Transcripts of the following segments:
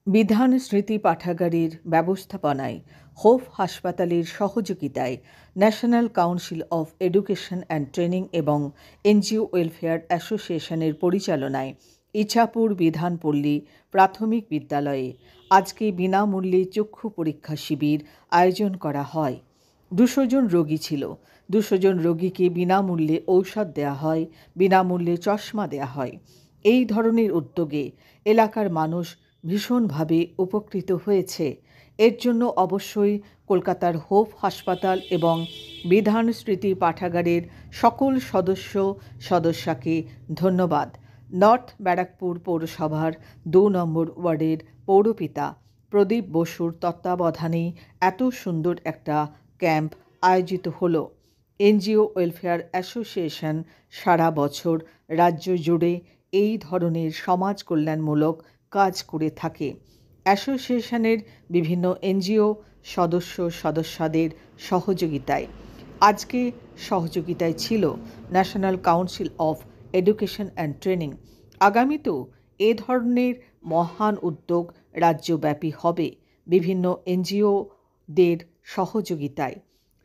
বিধান স্মৃতি পাঠাগারের ব্যবস্থাপনায় হোপ হাসপাতালের সহযোগিতায় national council of education and training এবং এনজিও ওয়েলফেয়ার অ্যাসোসিয়েশনের পরিচালনায় ইছাপুর বিধানপল্লী প্রাথমিক বিদ্যালয়ে আজকে বিনামূল্যে চক্ষু পরীক্ষা শিবির আয়োজন করা হয়। 200 জন রোগী ছিল। 200 জন রোগীকে বিনামূল্যে ঔষধ দেওয়া হয়, বিনামূল্যে চশমা দেওয়া হয়। এই ধরনের উদ্যোগে এলাকার মানুষ ভীষণভাবে উপকৃত হয়েছে। এর জন্য অবশ্যই কলকাতার হোপ হাসপাতাল এবং বিধান স্মৃতি পাঠাগারের সকল সদস্যকে ধন্যবাদ। নর্থ ব্যারাকপুর পৌরসভার 2 নম্বর ওয়ার্ডের পৌরপিতা প্রদীপ বসুর তত্ত্বাবধানে এত সুন্দর একটা ক্যাম্প আয়োজিত হলো। এনজিও ওয়েলফেয়ার অ্যাসোসিয়েশন সারা বছর রাজ্য জুড়ে এই ধরনের সমাজ কল্যাণমূলক কাজ করে থাকে। অ্যাসোসিয়েশনের বিভিন্ন এনজিও সদস্যদের সহযোগিতায় আজকে সহযোগিতায় ছিল national council of education and training. আগামীতেও এ ধরনের মহান উদ্যোগ রাজ্যব্যাপী হবে। বিভিন্ন এনজিওদের সহযোগিতায়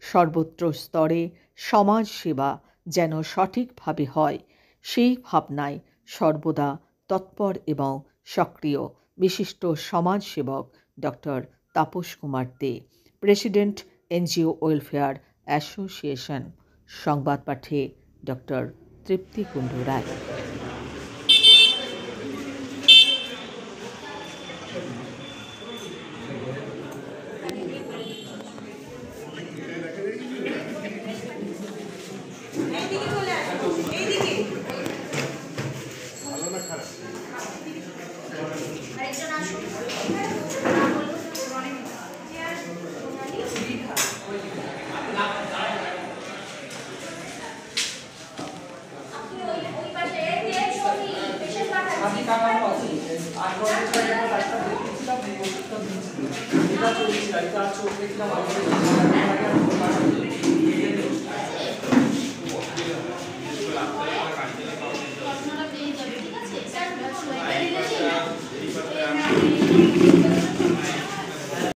সর্বত্র স্তরে সমাজ সেবা যেন সঠিকভাবে হয়, সেই ভাবনায় সর্বদা তৎপর এবং সক্রিয় বিশিষ্ট সমাজসেবক ডক্টর তাপস কুমার দে, প্রেসিডেন্ট এনজিও ওয়েলফেয়ার অ্যাসোসিয়েশন। সংবাদ পাঠে ডক্টর তৃপ্তি কুণ্ডু রায়। আমি